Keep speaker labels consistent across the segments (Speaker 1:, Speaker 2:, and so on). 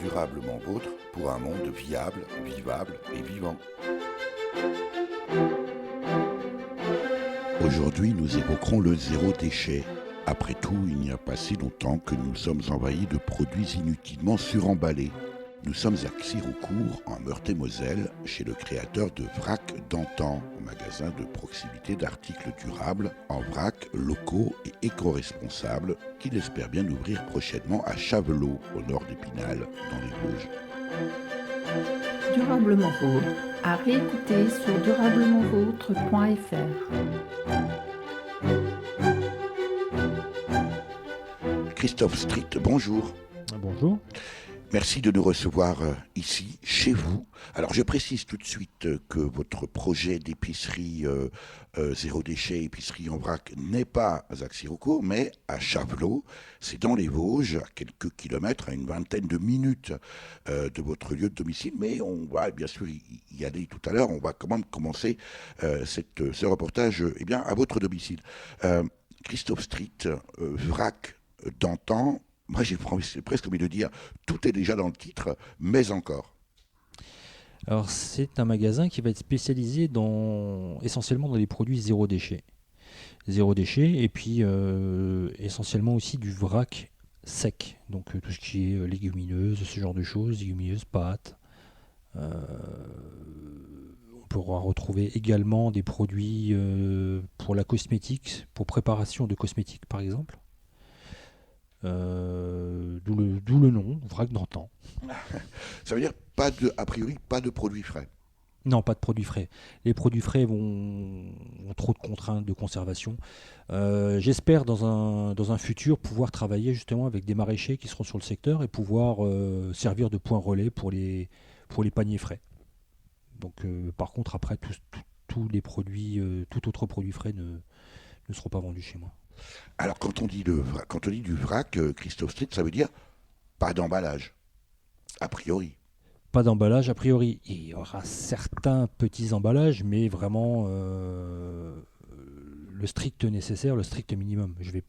Speaker 1: durablement vôtre pour un monde viable, vivable et vivant. Aujourd'hui, nous évoquerons le zéro déchet. Après tout, il n'y a pas si longtemps que nous sommes envahis de produits inutilement suremballés. Nous sommes à Xiroucourt, en Meurthe-et-Moselle, chez le créateur de Vrac d'antan, magasin de proximité d'articles durables en vrac, locaux et éco-responsables, qu'il espère bien ouvrir prochainement à Chavelot, au nord d'Épinal, dans les Vosges.
Speaker 2: Durablement vôtre, à réécouter sur durablementvôtre.fr.
Speaker 1: Christophe Street, bonjour.
Speaker 3: Bonjour.
Speaker 1: Merci de nous recevoir ici, chez vous. Alors je précise tout de suite que votre projet d'épicerie zéro déchet, épicerie en vrac, n'est pas à Xiroucourt, mais à Chavelot. C'est dans les Vosges, à quelques kilomètres, à une vingtaine de minutes de votre lieu de domicile. Mais on va bien sûr y aller tout à l'heure. On va quand même commencer ce reportage à votre domicile. Christophe Street, vrac d'antan. Moi, j'ai presque envie de dire, tout est déjà dans le titre, mais encore.
Speaker 3: Alors, c'est un magasin qui va être spécialisé essentiellement dans les produits zéro déchet. Zéro déchet, et puis essentiellement aussi du vrac sec. Donc, tout ce qui est légumineuses, ce genre de choses, légumineuses, pâtes. On pourra retrouver également des produits pour la cosmétique, pour préparation de cosmétiques, par exemple. D'où le nom, vrac d'antan.
Speaker 1: Ça veut dire, a priori, pas de produits frais.
Speaker 3: Non, pas de produits frais. Les produits frais ont trop de contraintes de conservation. J'espère dans un futur pouvoir travailler justement avec des maraîchers qui seront sur le secteur et pouvoir servir de point relais pour les paniers frais. Donc, par contre, après, tous les produits, tout autre produit frais ne seront pas vendus chez moi.
Speaker 1: Alors, quand on dit du vrac, Christophe Street, ça veut dire pas d'emballage, a priori.
Speaker 3: Pas d'emballage, a priori. Il y aura certains petits emballages, mais vraiment le strict nécessaire, le strict minimum. Du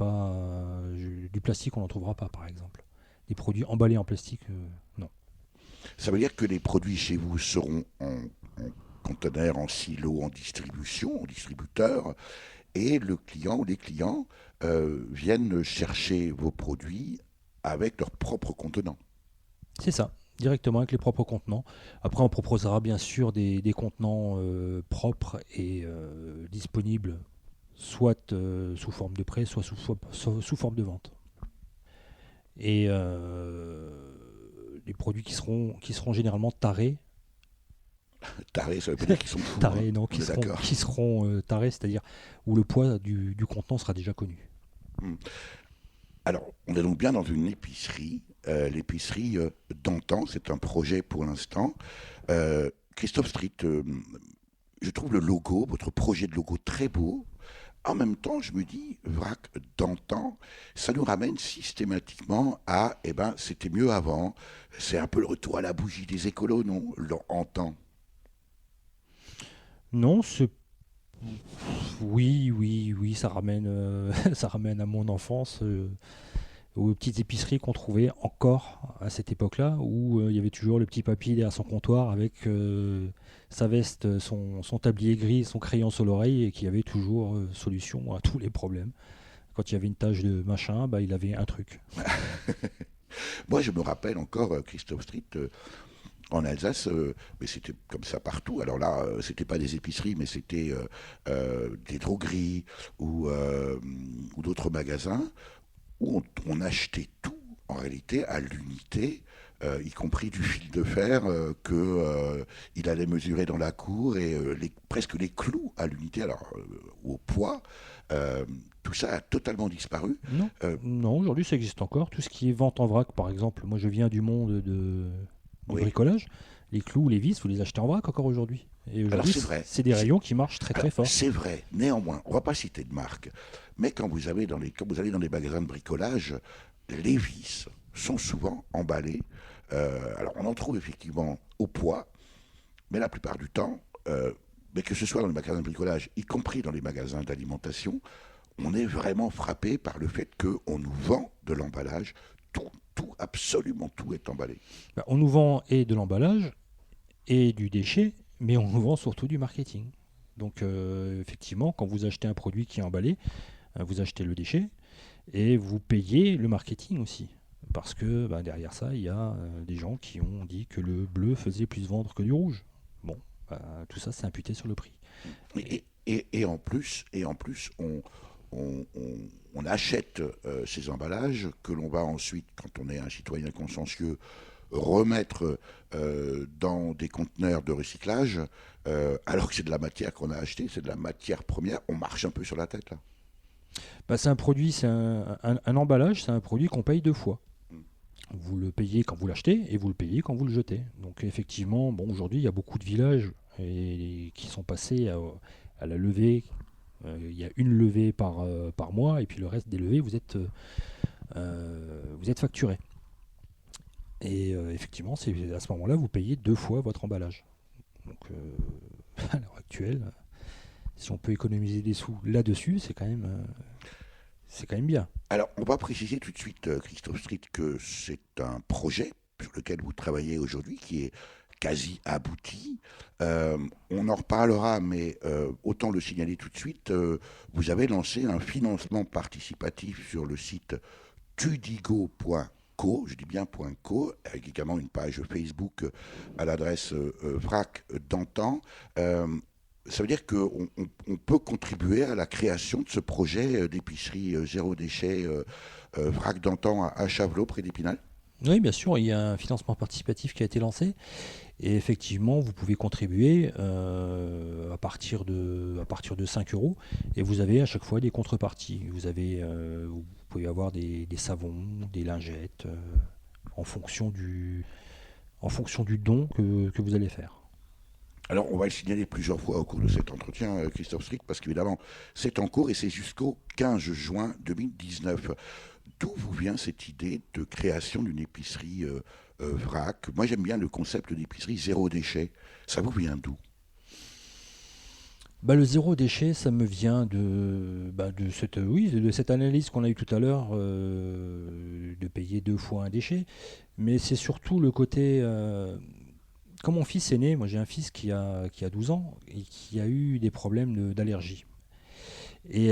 Speaker 3: plastique, on n'en trouvera pas, par exemple. Des produits emballés en plastique, non.
Speaker 1: Ça veut dire que les produits chez vous seront en conteneurs, en silos, en distribution, en distributeur, et le client ou les clients viennent chercher vos produits avec leurs propres contenants.
Speaker 3: C'est ça, directement avec les propres contenants. Après, on proposera bien sûr des contenants propres et disponibles, soit sous forme de prêt, soit sous forme de vente. Et les produits qui seront généralement tarés.
Speaker 1: Tarés, ça veut pas dire qu'ils sont fous.
Speaker 3: Tarés,
Speaker 1: hein.
Speaker 3: non, qui seront tarés, c'est-à-dire où le poids du contenant sera déjà connu.
Speaker 1: Alors, on est donc bien dans une épicerie, l'épicerie d'antan, c'est un projet pour l'instant. Christophe Street, je trouve le logo, votre projet de logo très beau. En même temps, je me dis, vrac d'antan, ça nous ramène systématiquement à, c'était mieux avant. C'est un peu le retour à la bougie des écolos, non, l'antan.
Speaker 3: Non, oui, ça ramène, ça ramène à mon enfance, aux petites épiceries qu'on trouvait encore à cette époque-là, où il y avait toujours le petit papy derrière son comptoir avec sa veste, son tablier gris, son crayon sur l'oreille, et qui avait toujours solution à tous les problèmes. Quand il y avait une tache de machin, il avait un truc.
Speaker 1: Moi, je me rappelle encore Christophe Street. En Alsace, mais c'était comme ça partout. Alors là, c'était pas des épiceries, mais c'était des drogueries ou d'autres magasins où on achetait tout, en réalité, à l'unité, y compris du fil de fer qu'il allait mesurer dans la cour et presque les clous à l'unité, alors au poids. Tout ça a totalement disparu.
Speaker 3: Non, aujourd'hui ça existe encore. Tout ce qui est vente en vrac, par exemple, moi je viens du monde du bricolage. Les clous, les vis, vous les achetez en vrac encore aujourd'hui. Et aujourd'hui, c'est des rayons qui marchent très fort.
Speaker 1: C'est vrai. Néanmoins, on ne va pas citer de marque, mais quand vous allez dans les magasins de bricolage, les vis sont souvent emballées. Alors, on en trouve effectivement au poids, mais la plupart du temps, mais que ce soit dans les magasins de bricolage, y compris dans les magasins d'alimentation, on est vraiment frappé par le fait qu'on nous vend de l'emballage tout tout, absolument tout est emballé.
Speaker 3: On nous vend et de l'emballage et du déchet, mais on nous vend surtout du marketing. Donc effectivement, quand vous achetez un produit qui est emballé, vous achetez le déchet et vous payez le marketing aussi. Parce que derrière ça, il y a des gens qui ont dit que le bleu faisait plus vendre que du rouge. Bon, tout ça, c'est imputé sur le prix.
Speaker 1: Et en plus, on achète ces emballages que l'on va ensuite, quand on est un citoyen consciencieux, remettre dans des conteneurs de recyclage, alors que c'est de la matière qu'on a achetée, c'est de la matière première. On marche un peu sur la tête, là.
Speaker 3: C'est un produit, c'est un emballage, c'est un produit qu'on paye 2 fois. Vous le payez quand vous l'achetez et vous le payez quand vous le jetez. Donc effectivement, aujourd'hui, il y a beaucoup de villages qui sont passés à la levée. Il y a une levée par mois et puis le reste des levées, vous êtes facturé. Et effectivement, c'est à ce moment-là, vous payez 2 fois votre emballage. Donc à l'heure actuelle, si on peut économiser des sous là-dessus, c'est quand même bien.
Speaker 1: Alors, on va préciser tout de suite, Christophe Street, que c'est un projet sur lequel vous travaillez aujourd'hui, qui est quasi abouti. On en reparlera, mais autant le signaler tout de suite, vous avez lancé un financement participatif sur le site tudigo.co, je dis bien .co, avec également une page Facebook à l'adresse VRAC d'antan. Ça veut dire qu'on peut contribuer à la création de ce projet d'épicerie zéro déchet VRAC d'antan à Chavelot, près d'Épinal.
Speaker 3: Oui, bien sûr, il y a un financement participatif qui a été lancé. Et effectivement, vous pouvez contribuer à partir de 5 euros. Et vous avez à chaque fois des contreparties. Vous pouvez avoir des savons, des lingettes, en fonction du don que vous allez faire.
Speaker 1: Alors, on va le signaler plusieurs fois au cours de cet entretien, Christophe Street, parce qu'évidemment, c'est en cours et c'est jusqu'au 15 juin 2019. D'où vous vient cette idée de création d'une épicerie vrac? Moi, j'aime bien le concept d'épicerie zéro déchet. Ça vous vient d'où?
Speaker 3: Le zéro déchet, ça me vient de cette analyse qu'on a eue tout à l'heure, de payer 2 fois un déchet. Mais c'est surtout le côté... Quand mon fils est né, moi j'ai un fils qui a 12 ans et qui a eu des problèmes d'allergie. Et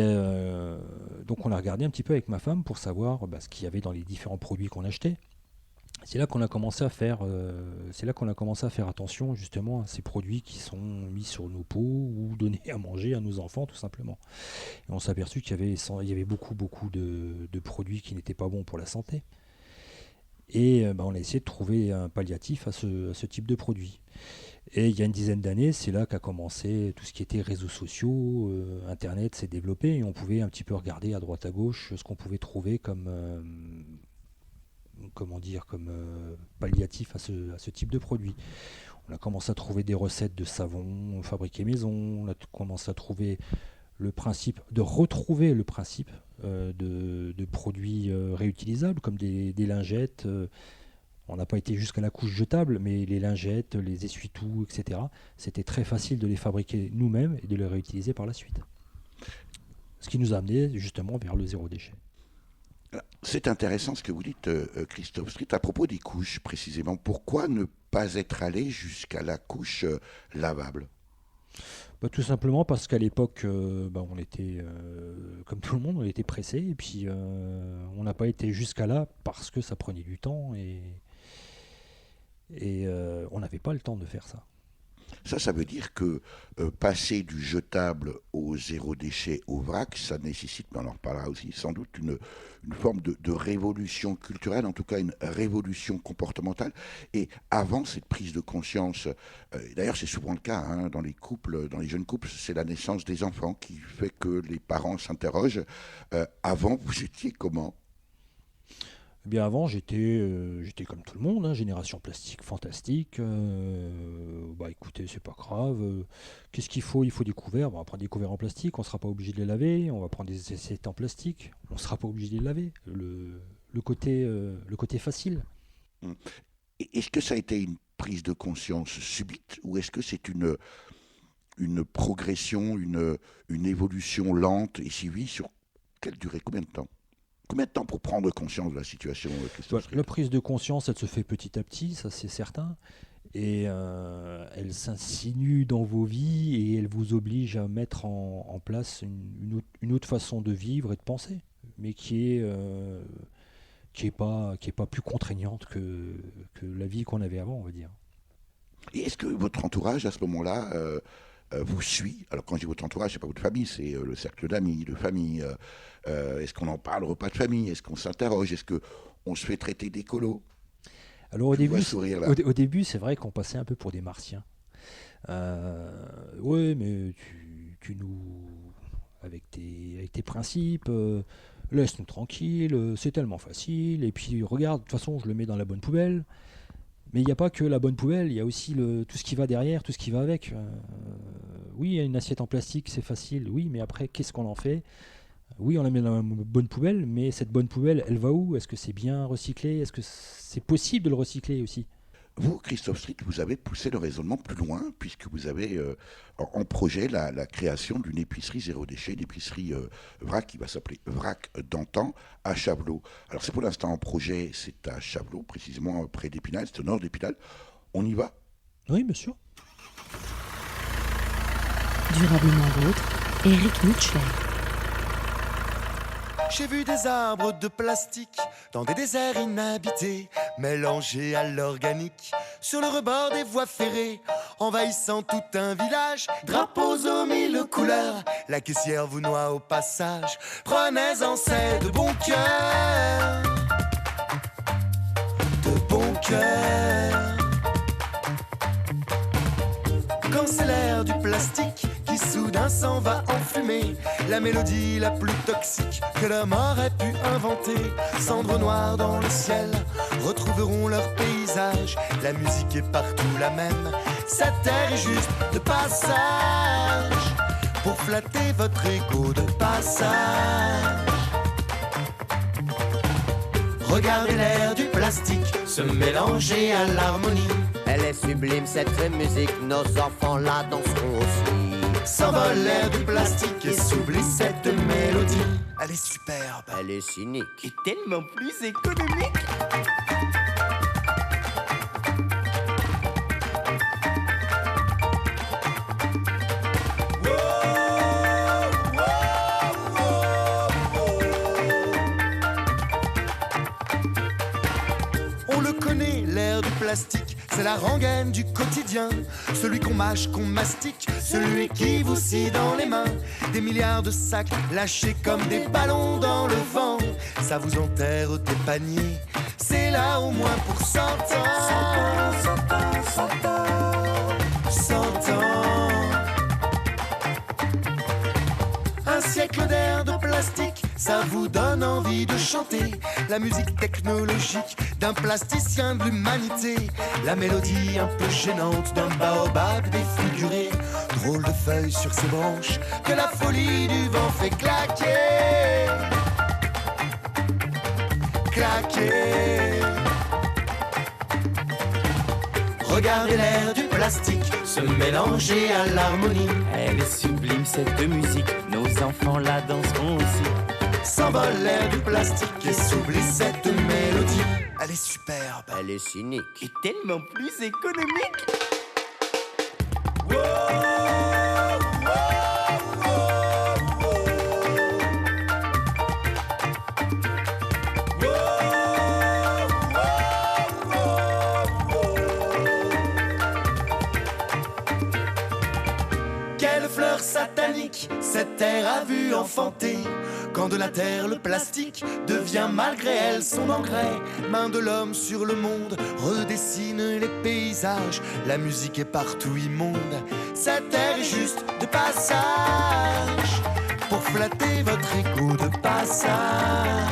Speaker 3: donc on a regardé un petit peu avec ma femme pour savoir ce qu'il y avait dans les différents produits qu'on achetait. C'est là qu'on a commencé à faire attention justement à ces produits qui sont mis sur nos pots ou donnés à manger à nos enfants tout simplement. Et on s'est aperçu qu'il y avait beaucoup de produits qui n'étaient pas bons pour la santé. Et on a essayé de trouver un palliatif à ce type de produit. Et il y a une dizaine d'années, c'est là qu'a commencé tout ce qui était réseaux sociaux, Internet s'est développé et on pouvait un petit peu regarder à droite à gauche ce qu'on pouvait trouver comme palliatif à ce type de produit. On a commencé à trouver des recettes de savon fabriqués maison, on a commencé à retrouver le principe de produits réutilisables comme des lingettes. On n'a pas été jusqu'à la couche jetable, mais les lingettes, les essuie-tout, etc. C'était très facile de les fabriquer nous-mêmes et de les réutiliser par la suite. Ce qui nous a amené justement vers le zéro déchet.
Speaker 1: C'est intéressant ce que vous dites, Christophe Street, à propos des couches précisément. Pourquoi ne pas être allé jusqu'à la couche lavable?
Speaker 3: Tout simplement parce qu'à l'époque, on était, comme tout le monde, on était pressé et puis on n'a pas été jusqu'à là parce que ça prenait du temps et on n'avait pas le temps de faire ça.
Speaker 1: Ça veut dire que passer du jetable au zéro déchet au vrac, ça nécessite, mais on en reparlera aussi, sans doute une forme de révolution culturelle, en tout cas une révolution comportementale. Et avant cette prise de conscience, d'ailleurs c'est souvent le cas dans les couples, dans les jeunes couples, c'est la naissance des enfants qui fait que les parents s'interrogent. Avant, vous étiez comment ?
Speaker 3: Eh bien avant, j'étais comme tout le monde, génération plastique fantastique. Écoutez, c'est pas grave. Qu'est-ce qu'il faut? Il faut des couverts. On va prendre des couverts en plastique, on ne sera pas obligé de les laver. On va prendre des assiettes en plastique, on ne sera pas obligé de les laver. Le côté facile.
Speaker 1: Est-ce que ça a été une prise de conscience subite ou est-ce que c'est une progression, une évolution lente et suivie sur quelle durée, combien de temps? Combien de temps pour prendre conscience de la situation, Christophe Street ?
Speaker 3: La prise de conscience, elle se fait petit à petit, ça c'est certain. Et elle s'insinue dans vos vies et elle vous oblige à mettre en place une autre façon de vivre et de penser, mais qui est pas plus contraignante que la vie qu'on avait avant, on va dire.
Speaker 1: Et est-ce que votre entourage, à ce moment-là, vous suit ? Alors quand je dis votre entourage, c'est pas votre famille, c'est le cercle d'amis, de famille. Est-ce qu'on en parle au repas de famille ? Est-ce qu'on s'interroge ? Est-ce qu'on se fait traiter d'écolo ?
Speaker 3: Alors
Speaker 1: au
Speaker 3: début, c'est vrai qu'on passait un peu pour des martiens. Ouais, mais tu nous, avec tes principes, laisse-nous tranquilles, c'est tellement facile. Et puis regarde, de toute façon, je le mets dans la bonne poubelle. Mais il n'y a pas que la bonne poubelle, il y a aussi tout ce qui va derrière, tout ce qui va avec. Oui, une assiette en plastique, c'est facile. Oui, mais après, qu'est-ce qu'on en fait ? Oui, on la met dans la bonne poubelle, mais cette bonne poubelle, elle va où ? Est-ce que c'est bien recyclé ? Est-ce que c'est possible de le recycler aussi ?
Speaker 1: Vous, Christophe Street, vous avez poussé le raisonnement plus loin, puisque vous avez en projet la création d'une épicerie zéro déchet, une épicerie vrac qui va s'appeler Vrac d'antan à Chavelot. Alors c'est pour l'instant en projet, c'est à Chavelot, précisément près d'Épinal, c'est au nord d'Épinal. On y va ?
Speaker 3: Oui, bien sûr.
Speaker 4: Durablement vôtre, Éric Mitchell.
Speaker 5: J'ai vu des arbres de plastique dans des déserts inhabités, mélangés à l'organique, sur le rebord des voies ferrées, envahissant tout un village, drapeaux aux mille couleurs, la caissière vous noie au passage, prenez-en c'est de bon cœur, de bon cœur. Quand c'est l'air du plastique qui soudain s'en va enfumer, la mélodie la plus toxique que l'homme aurait pu inventer. Cendres noires dans le ciel retrouveront leur paysage. La musique est partout la même, cette terre est juste de passage, pour flatter votre ego de passage. Regardez l'air du plastique se mélanger à l'harmonie.
Speaker 6: Elle est sublime cette musique, nos enfants la danseront aussi.
Speaker 5: S'envole l'air du plastique et s'oublie cette mélodie. Elle est superbe,
Speaker 6: Elle est cynique.
Speaker 5: et tellement plus économique. On le connaît, l'air du plastique, c'est la rengaine du quotidien. Celui qu'on mâche, qu'on mastique, celui qui vous scie dans les mains. Des milliards de sacs lâchés comme des ballons dans le vent. Ça vous enterre des paniers, c'est là au moins pour 100 ans. 100 ans. Un siècle d'air de plastique, ça vous donne envie de chanter la musique technologique d'un plasticien de l'humanité. La mélodie un peu gênante d'un baobab défiguré, drôle de feuilles sur ses branches que la folie du vent fait claquer. Claquer. Regardez l'air du plastique se mélanger à l'harmonie.
Speaker 7: Elle est sublime cette musique, nos enfants la danseront aussi.
Speaker 5: S'envole l'air du plastique et s'oublie cette mélodie. Elle est superbe,
Speaker 6: Elle est cynique.
Speaker 7: Et tellement plus économique.
Speaker 5: Quelle fleur satanique cette terre a vu enfanter. Quand de la terre le plastique devient malgré elle son engrais. Main de l'homme sur le monde redessine les paysages. La musique est partout immonde, cette terre est juste de passage, pour flatter votre ego de passage.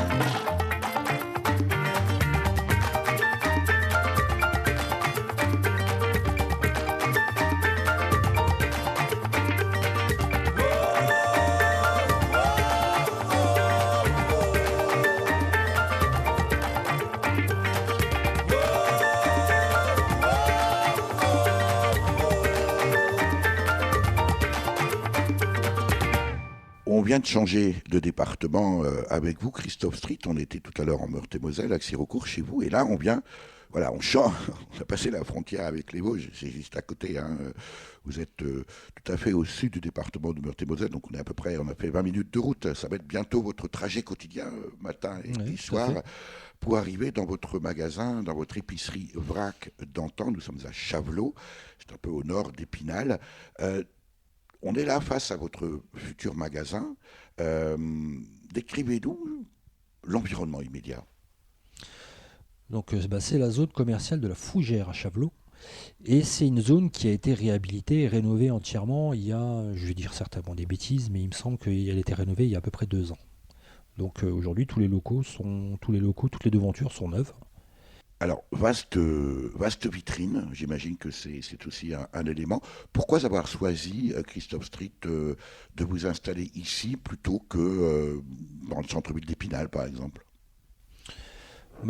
Speaker 1: On vient de changer de département avec vous, Christophe Street. On était tout à l'heure en Meurthe-et-Moselle, à Xirocourt, chez vous. Et là, on vient, voilà, on change. On a passé la frontière avec les Vosges. C'est juste à côté. Hein. Vous êtes tout à fait au sud du département de Meurthe-et-Moselle. Donc, on a fait 20 minutes de route. Ça va être bientôt votre trajet quotidien, matin et soir, pour arriver dans votre magasin, dans votre épicerie Vrac d'antan. Nous sommes à Chavelot. C'est un peu au nord d'Épinal. On est là face à votre futur magasin. Décrivez-nous l'environnement immédiat.
Speaker 3: Donc c'est la zone commerciale de la Fougère à Chavelot. Et c'est une zone qui a été réhabilitée et rénovée entièrement il y a, je vais dire certainement des bêtises, mais il me semble qu'elle a été rénovée il y a à peu près 2 ans. Donc aujourd'hui, toutes les devantures sont neuves.
Speaker 1: Alors, vaste vitrine, j'imagine que c'est aussi un élément. Pourquoi avoir choisi, Christophe Street, de vous installer ici plutôt que dans le centre-ville d'Épinal, par exemple ?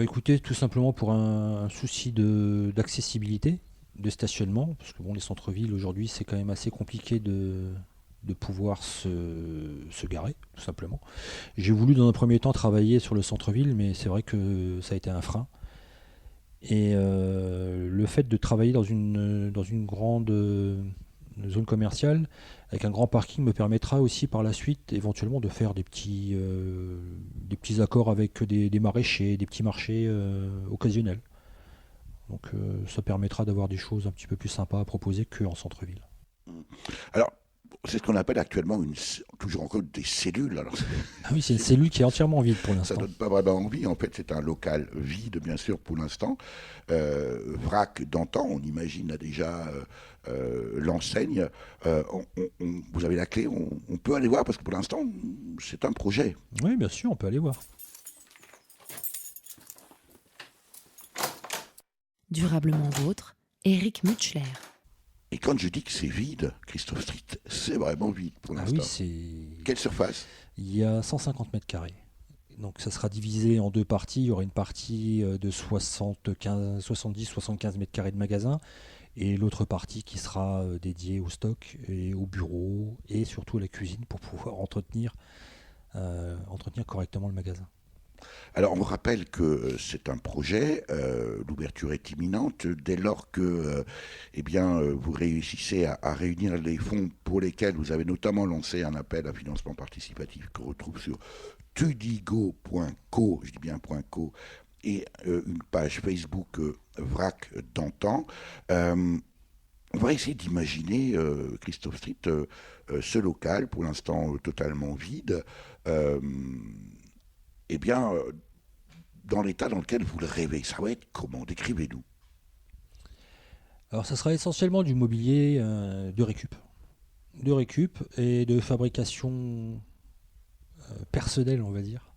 Speaker 3: Écoutez, tout simplement pour un souci d'accessibilité, de stationnement, parce que les centres-villes aujourd'hui, c'est quand même assez compliqué de pouvoir se garer, tout simplement. J'ai voulu dans un premier temps travailler sur le centre-ville, mais c'est vrai que ça a été un frein. Et le fait de travailler dans une grande zone commerciale avec un grand parking me permettra aussi par la suite éventuellement de faire des petits accords avec des maraîchers, des petits marchés occasionnels. Donc ça permettra d'avoir des choses un petit peu plus sympas à proposer qu'en centre-ville.
Speaker 1: Alors, c'est ce qu'on appelle actuellement toujours encore des cellules. Alors,
Speaker 3: ah oui, c'est une cellule qui est entièrement vide pour l'instant.
Speaker 1: Ça ne donne pas vraiment envie. En fait, c'est un local vide, bien sûr, pour l'instant. Vrac d'antan, on imagine déjà l'enseigne. Vous avez la clé, on peut aller voir, parce que pour l'instant, c'est un projet.
Speaker 3: Oui, bien sûr, on peut aller voir.
Speaker 4: Durablement vôtre, Eric Mutschler.
Speaker 1: Et quand je dis que c'est vide, Christophe Street, c'est vraiment vide pour l'instant.
Speaker 3: Oui, c'est...
Speaker 1: Quelle surface ?
Speaker 3: Il y a 150 mètres carrés. Donc ça sera divisé en 2 parties. Il y aura une partie de 70-75 mètres carrés de magasin et l'autre partie qui sera dédiée au stock et au bureau et surtout à la cuisine pour pouvoir entretenir correctement le magasin.
Speaker 1: Alors, on vous rappelle que c'est un projet, l'ouverture est imminente, dès lors que vous réussissez à réunir les fonds pour lesquels vous avez notamment lancé un appel à financement participatif qu'on retrouve sur tudigo.co, je dis bien .co, et une page Facebook Vrac d'antan. On va essayer d'imaginer, Christophe Street, ce local, pour l'instant totalement vide, dans l'état dans lequel vous le rêvez. Ça va être comment ? Décrivez-nous.
Speaker 3: Alors ça sera essentiellement du mobilier de récup et de fabrication personnelle, on va dire.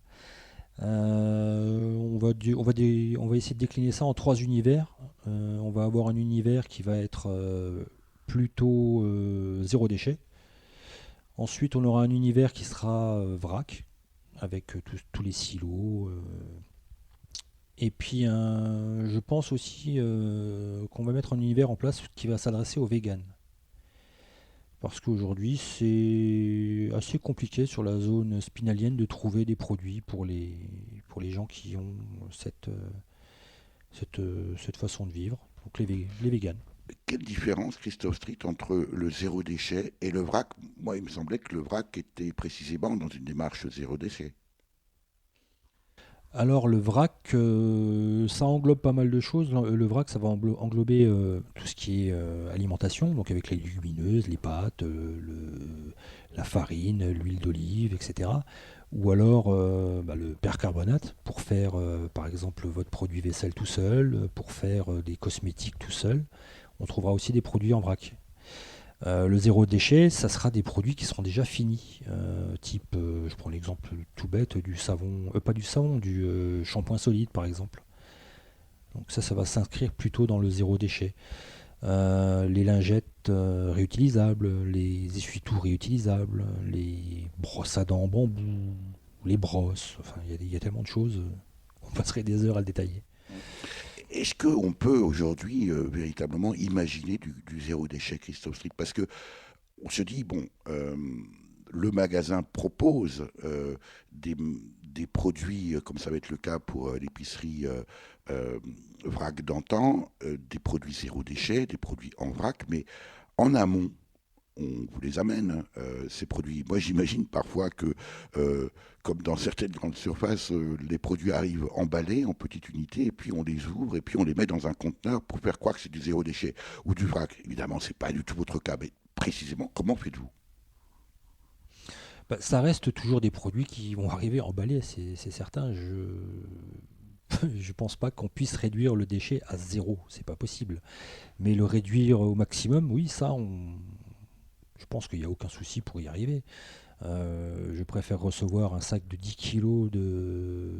Speaker 3: On va essayer de décliner ça en 3 univers. On va avoir un univers qui va être plutôt zéro déchet. Ensuite, on aura un univers qui sera vrac, avec tous les silos. Et puis, je pense aussi qu'on va mettre un univers en place qui va s'adresser aux véganes. Parce qu'aujourd'hui, c'est assez compliqué sur la zone spinalienne de trouver des produits pour les gens qui ont cette façon de vivre, donc les véganes.
Speaker 1: Quelle différence, Christophe Street, entre le zéro déchet et le vrac ? Moi, il me semblait que le vrac était précisément dans une démarche zéro déchet.
Speaker 3: Alors le vrac, ça englobe pas mal de choses. Le vrac, ça va englober tout ce qui est alimentation, donc avec les légumineuses, les pâtes, la farine, l'huile d'olive, etc. Ou alors le percarbonate pour faire par exemple votre produit vaisselle tout seul, pour faire des cosmétiques tout seul. On trouvera aussi des produits en vrac. Le zéro déchet, ça sera des produits qui seront déjà finis, type, je prends l'exemple tout bête, du savon, du shampoing solide par exemple. Donc ça va s'inscrire plutôt dans le zéro déchet. Les lingettes réutilisables, les essuie-tout réutilisables, les brosses à dents en bambou, les brosses, enfin il y a tellement de choses, on passerait des heures à le détailler.
Speaker 1: Est-ce qu'on peut aujourd'hui véritablement imaginer du zéro déchet, Christophe Street ? Parce qu'on se dit, le magasin propose des produits, comme ça va être le cas pour l'épicerie vrac d'antan, des produits zéro déchet, des produits en vrac, mais en amont, on vous les amène, ces produits. Moi, j'imagine parfois que, comme dans certaines grandes surfaces, les produits arrivent emballés en petites unités, et puis on les ouvre, et puis on les met dans un conteneur pour faire croire que c'est du zéro déchet ou du vrac. Évidemment, ce n'est pas du tout votre cas, mais précisément, comment faites-vous ?
Speaker 3: Ça reste toujours des produits qui vont arriver emballés, c'est certain. Je pense pas qu'on puisse réduire le déchet à zéro, c'est pas possible. Mais le réduire au maximum, oui, ça, je pense qu'il n'y a aucun souci pour y arriver. Je préfère recevoir un sac de 10 kilos de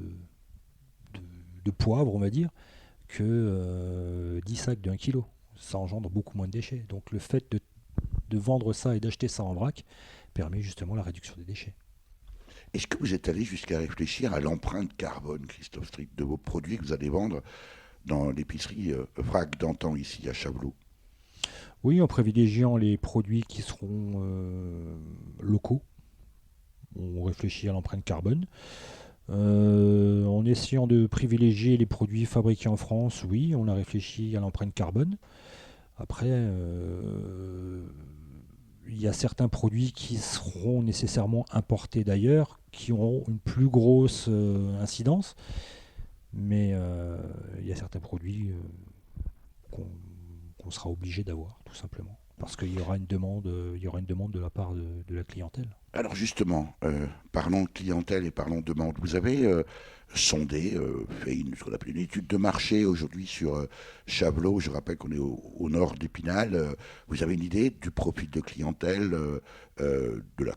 Speaker 3: poivre, on va dire, que 10 sacs de 1 kilo. Ça engendre beaucoup moins de déchets. Donc le fait de vendre ça et d'acheter ça en vrac permet justement la réduction des déchets.
Speaker 1: Est-ce que vous êtes allé jusqu'à réfléchir à l'empreinte carbone, Christophe Stritt, de vos produits que vous allez vendre dans l'épicerie vrac d'antan ici à Chavelot ?
Speaker 3: Oui, en privilégiant les produits qui seront locaux. On réfléchit à l'empreinte carbone. En essayant de privilégier les produits fabriqués en France, oui, on a réfléchi à l'empreinte carbone. Après, il y a certains produits qui seront nécessairement importés d'ailleurs, qui auront une plus grosse incidence, mais il y a certains produits qu'on sera obligé d'avoir, tout simplement, parce qu'il y aura une demande de la part de la clientèle.
Speaker 1: Alors justement, parlons clientèle et parlons demande. Vous avez sondé, fait ce qu'on appelle une étude de marché aujourd'hui sur Chavelot. Je rappelle qu'on est au nord d'Épinal. Vous avez une idée du profil de clientèle, de la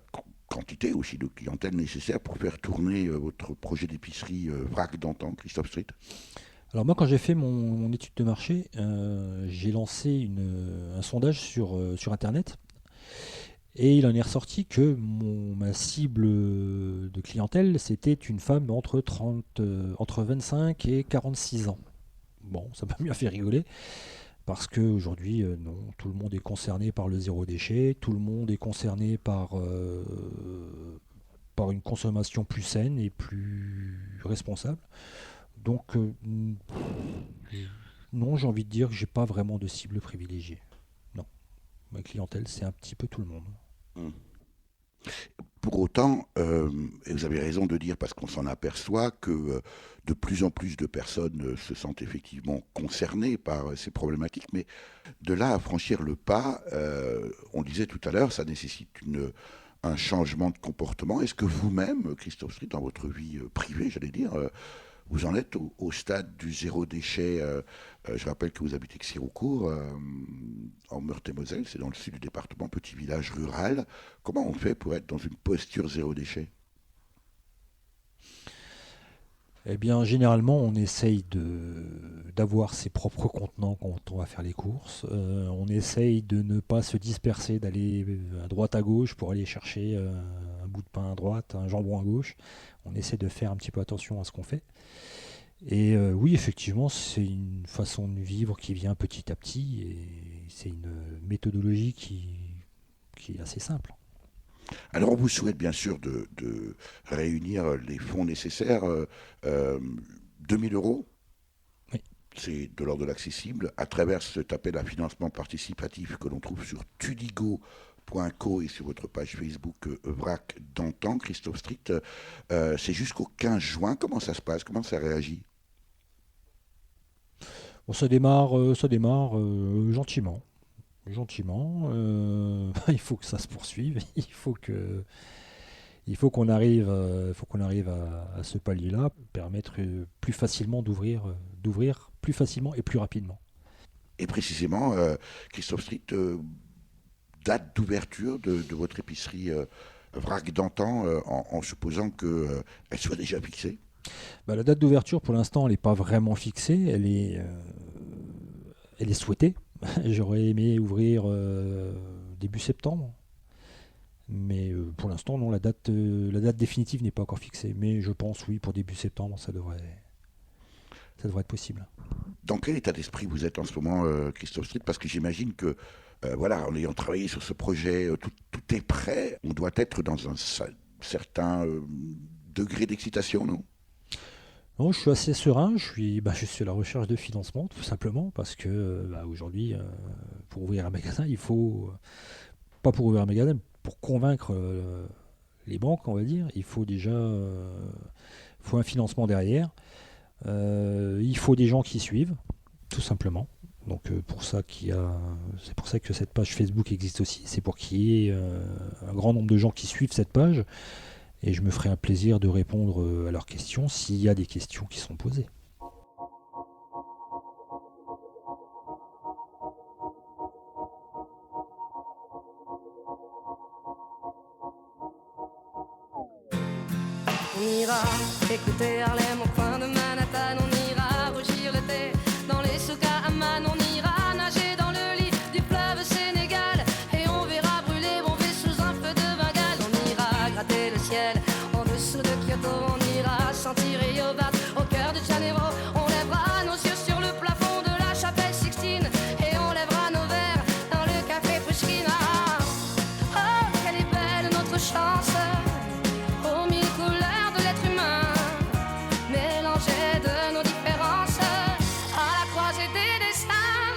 Speaker 1: quantité aussi de clientèle nécessaire pour faire tourner votre projet d'épicerie vrac d'antan, Christophe Stritt ?
Speaker 3: Alors moi, quand j'ai fait mon étude de marché, j'ai lancé un sondage sur Internet. Et il en est ressorti que ma cible de clientèle, c'était une femme entre 25 et 46 ans. Bon, ça m'a bien fait rigoler, parce qu'aujourd'hui, non, tout le monde est concerné par le zéro déchet, tout le monde est concerné par une consommation plus saine et plus responsable. Donc, non, j'ai envie de dire que j'ai pas vraiment de cible privilégiée. Non, ma clientèle, c'est un petit peu tout le monde.
Speaker 1: Pour autant, et vous avez raison de dire, parce qu'on s'en aperçoit, que de plus en plus de personnes se sentent effectivement concernées par ces problématiques, mais de là à franchir le pas, on le disait tout à l'heure, ça nécessite un changement de comportement. Est-ce que vous-même, Christophe Stritt, dans votre vie privée, j'allais dire, vous en êtes au stade du zéro déchet? Je rappelle que vous habitez Xiroucourt, en Meurthe-et-Moselle, c'est dans le sud du département, petit village rural. Comment on fait pour être dans une posture zéro déchet?
Speaker 3: Eh bien, généralement, on essaye d'avoir ses propres contenants quand on va faire les courses. On essaye de ne pas se disperser, d'aller à droite à gauche pour aller chercher un bout de pain à droite, un jambon à gauche. On essaie de faire un petit peu attention à ce qu'on fait. Et oui, effectivement, c'est une façon de vivre qui vient petit à petit, et c'est une méthodologie qui est assez simple.
Speaker 1: Alors on vous souhaite bien sûr de réunir les fonds nécessaires. 2 000 €,
Speaker 3: oui.
Speaker 1: C'est de l'ordre de l'accessible, à travers cet appel à financement participatif que l'on trouve sur tudigo.co et sur votre page Facebook vrac d'antan, Christophe Stritt. C'est jusqu'au 15 juin. Comment ça se passe? Comment ça réagit?
Speaker 3: Bon, ça démarre gentiment. Il faut que ça se poursuive. Il faut qu'on arrive à ce palier-là, permettre plus facilement d'ouvrir plus facilement et plus rapidement.
Speaker 1: Et précisément, Christophe Stritt, date d'ouverture de votre épicerie vrac d'antan, en supposant qu'elle soit déjà fixée?
Speaker 3: La date d'ouverture, pour l'instant, elle n'est pas vraiment fixée. Elle est souhaitée. J'aurais aimé ouvrir début septembre. Mais pour l'instant, non, la date définitive n'est pas encore fixée. Mais je pense, oui, pour début septembre, ça devrait être possible.
Speaker 1: Dans quel état d'esprit vous êtes en ce moment, Christophe Street? Parce que j'imagine que, voilà, en ayant travaillé sur ce projet, tout est prêt. On doit être dans un certain degré d'excitation, non?
Speaker 3: Non, je suis assez serein, je suis à la recherche de financement, tout simplement, parce que aujourd'hui, pour ouvrir un magasin, il faut, pas pour ouvrir un magasin, pour convaincre les banques, on va dire, il faut déjà faut un financement derrière, il faut des gens qui suivent, tout simplement. Donc c'est pour ça que cette page Facebook existe aussi, c'est pour qu'il y ait un grand nombre de gens qui suivent cette page. Et je me ferai un plaisir de répondre à leurs questions s'il y a des questions qui sont posées.
Speaker 8: On ira écouter Harlem au coin de Manhattan, on ira rougir le thé dans les souks à Amman, on ira nager dans le lit du fleuve Sénégal et on verra brûler Bombay sous un feu de Bengale. On ira gratter le ciel en dessous de Kyoto, on ira sentir Yobat au cœur de Janeiro, on lèvera nos yeux sur le plafond de la chapelle Sixtine et on lèvera nos verres dans le café Pushkin. Oh, quelle est belle notre chance, aux mille couleurs de l'être humain, mélangées de nos différences, à la croisée des destins.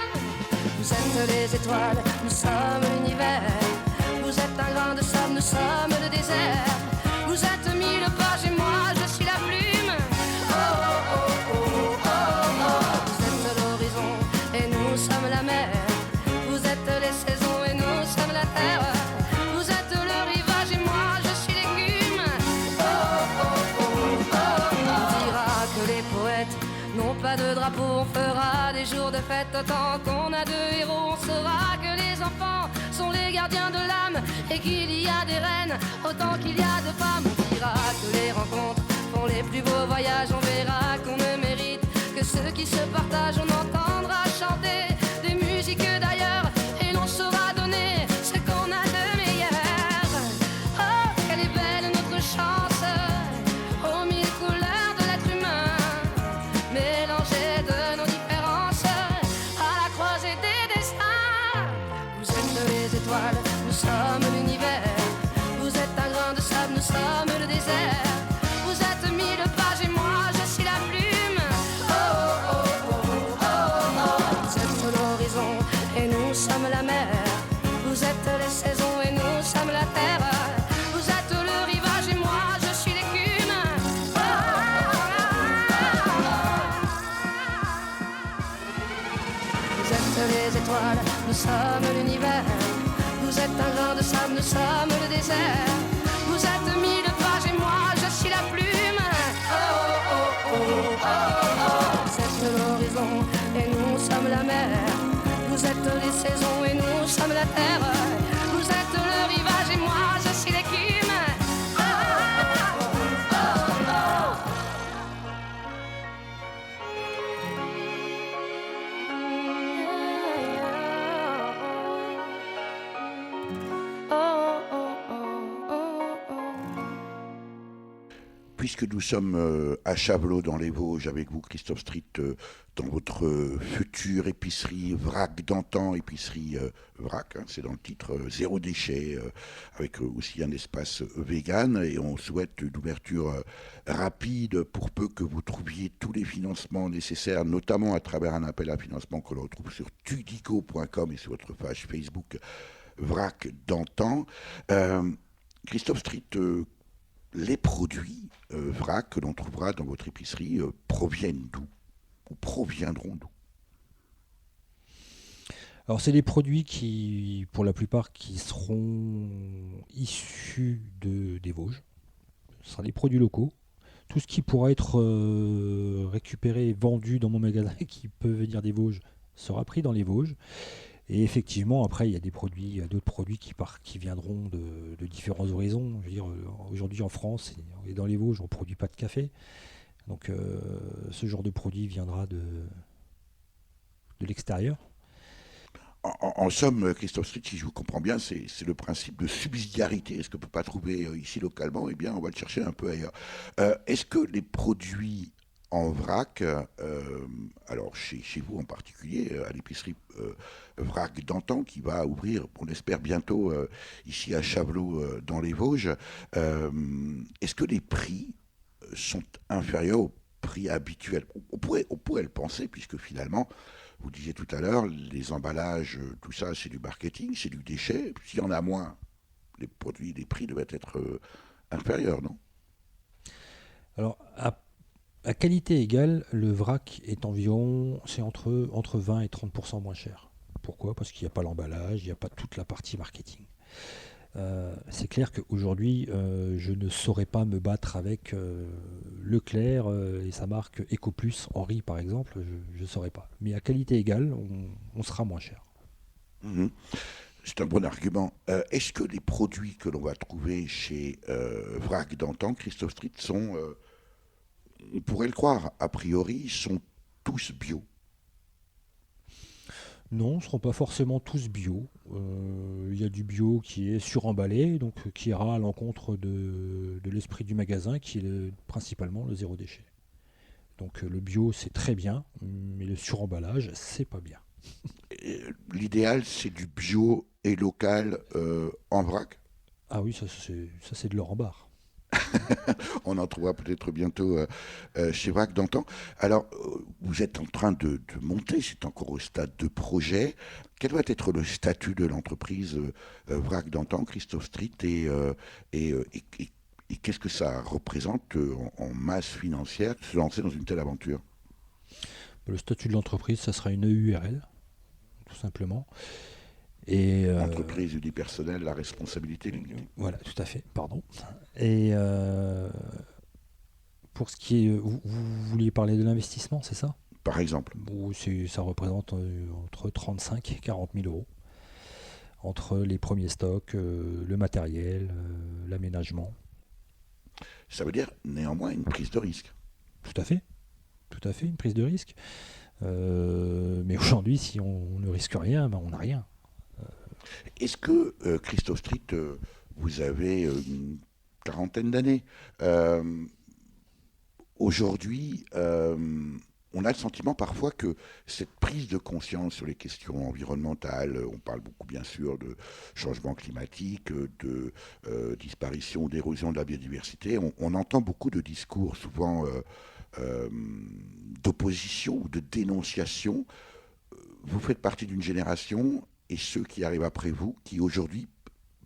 Speaker 8: Vous êtes les étoiles, nous sommes l'univers. Vous êtes un grain de sable, nous sommes le désert. Vous êtes mille pages et moi je suis la plume. Oh oh oh oh oh oh. Vous êtes l'horizon et nous sommes la mer. Vous êtes les saisons et nous sommes la terre. Vous êtes le rivage et moi je suis l'écume. Oh oh oh oh oh. On dira que les poètes n'ont pas de drapeau, on fera des jours de fête autant qu'on a de héros. On saura que les enfants sont les gardiens de l'âme et qu'il y a des reines autant qu'il y a de femmes. On dira que les rencontres font les plus beaux voyages. On verra qu'on ne mérite que ceux qui se partagent. On entendra chanter des musiques d'ailleurs et l'on saura donner ce qu'on a de meilleur. Oh, quelle est belle notre chance, aux mille couleurs de l'être humain, mélangées de nos différences, à la croisée des destins. Vous êtes les étoiles, nous sommes l'univers. Vous êtes un grain de sable, nous sommes le désert. Vous êtes mille pages et moi je suis la plume. Oh oh oh oh oh oh. Vous êtes l'horizon et nous sommes la mer. Vous êtes les saisons et nous sommes la terre. Vous êtes le rivage et moi je suis l'écume. Oh, oh, oh, oh. Vous êtes les étoiles, nous sommes l'univers. Vous êtes un grain de sable, nous sommes le désert. Vous êtes mille pages et moi je suis la plume. Oh oh oh oh oh. Vous êtes l'horizon et nous sommes la mer. Vous êtes les saisons et nous sommes la terre. Vous êtes le rivage et moi je suis l'écume. Oh oh oh oh.
Speaker 1: Puisque nous sommes à Chavelot dans les Vosges avec vous, Christophe Street, dans votre future épicerie vrac d'antan, épicerie vrac, hein, c'est dans le titre, zéro déchet, avec aussi un espace vegan, et on souhaite une ouverture rapide pour peu que vous trouviez tous les financements nécessaires, notamment à travers un appel à financement que l'on retrouve sur tudico.com et sur votre page Facebook vrac d'antan. Christophe Street, les produits vrac que l'on trouvera dans votre épicerie proviennent d'où? Ou proviendront d'où?
Speaker 3: Alors c'est des produits qui, pour la plupart, qui seront issus des Vosges. Ce sera des produits locaux. Tout ce qui pourra être récupéré et vendu dans mon magasin qui peut venir des Vosges sera pris dans les Vosges. Et effectivement, après, il y a d'autres produits qui viendront de différents horizons. Je veux dire, aujourd'hui en France et dans les Vosges, on ne produit pas de café. Donc ce genre de produit viendra de l'extérieur.
Speaker 1: En somme, Christophe Street, si je vous comprends bien, c'est le principe de subsidiarité. Est-ce qu'on ne peut pas trouver ici localement? Eh bien, on va le chercher un peu ailleurs. Est-ce que les produits en vrac, alors chez vous en particulier, à l'épicerie Vrac d'antan qui va ouvrir, on l'espère bientôt, ici à Chavelot dans les Vosges, est-ce que les prix sont inférieurs aux prix habituels? On pourrait le penser, puisque finalement, vous disiez tout à l'heure, les emballages, tout ça, c'est du marketing, c'est du déchet. S'il y en a moins, les prix devaient être inférieurs, non?
Speaker 3: Alors, à qualité égale, le vrac est environ, c'est entre 20 et 30% moins cher. Pourquoi? Parce qu'il n'y a pas l'emballage, il n'y a pas toute la partie marketing. C'est clair qu'aujourd'hui, je ne saurais pas me battre avec Leclerc et sa marque EcoPlus, Henri par exemple, je ne saurais pas. Mais à qualité égale, on sera moins cher.
Speaker 1: Mhm. C'est un bon argument. Est-ce que les produits que l'on va trouver chez Vrac d'antan, Christophe Street, sont, on pourrait le croire, a priori, sont tous bio?
Speaker 3: Non, ce ne seront pas forcément tous bio. Il y a du bio qui est suremballé, donc qui ira à l'encontre de l'esprit du magasin, qui est principalement le zéro déchet. Donc le bio, c'est très bien, mais le suremballage, c'est pas bien.
Speaker 1: L'idéal, c'est du bio et local en vrac.
Speaker 3: Ah oui, ça c'est de l'or en barre.
Speaker 1: On en trouvera peut-être bientôt chez Vrac d'antan. Alors, vous êtes en train de monter, c'est encore au stade de projet. Quel doit être le statut de l'entreprise Vrac d'antan, Christophe Street, et qu'est-ce que ça représente en masse financière de se lancer dans une telle aventure?
Speaker 3: Le statut de l'entreprise, ça sera une EURL, tout simplement. Et
Speaker 1: Entreprise unipersonnelle, la responsabilité limitée.
Speaker 3: voilà, tout à fait, pardon. Et pour ce qui est, vous vouliez parler de l'investissement, c'est ça?
Speaker 1: Par exemple.
Speaker 3: Bon, ça représente entre 35 et 40 000 euros, entre les premiers stocks, le matériel, l'aménagement.
Speaker 1: Ça veut dire néanmoins une prise de risque.
Speaker 3: Tout à fait, une prise de risque. Mais aujourd'hui, si on ne risque rien, ben on n'a rien.
Speaker 1: Est-ce que, Christophe Street, vous avez une quarantaine d'années? Aujourd'hui, on a le sentiment parfois que cette prise de conscience sur les questions environnementales, on parle beaucoup bien sûr de changement climatique, de disparition ou d'érosion de la biodiversité, on entend beaucoup de discours souvent d'opposition ou de dénonciation. Vous faites partie d'une génération, et ceux qui arrivent après vous, qui aujourd'hui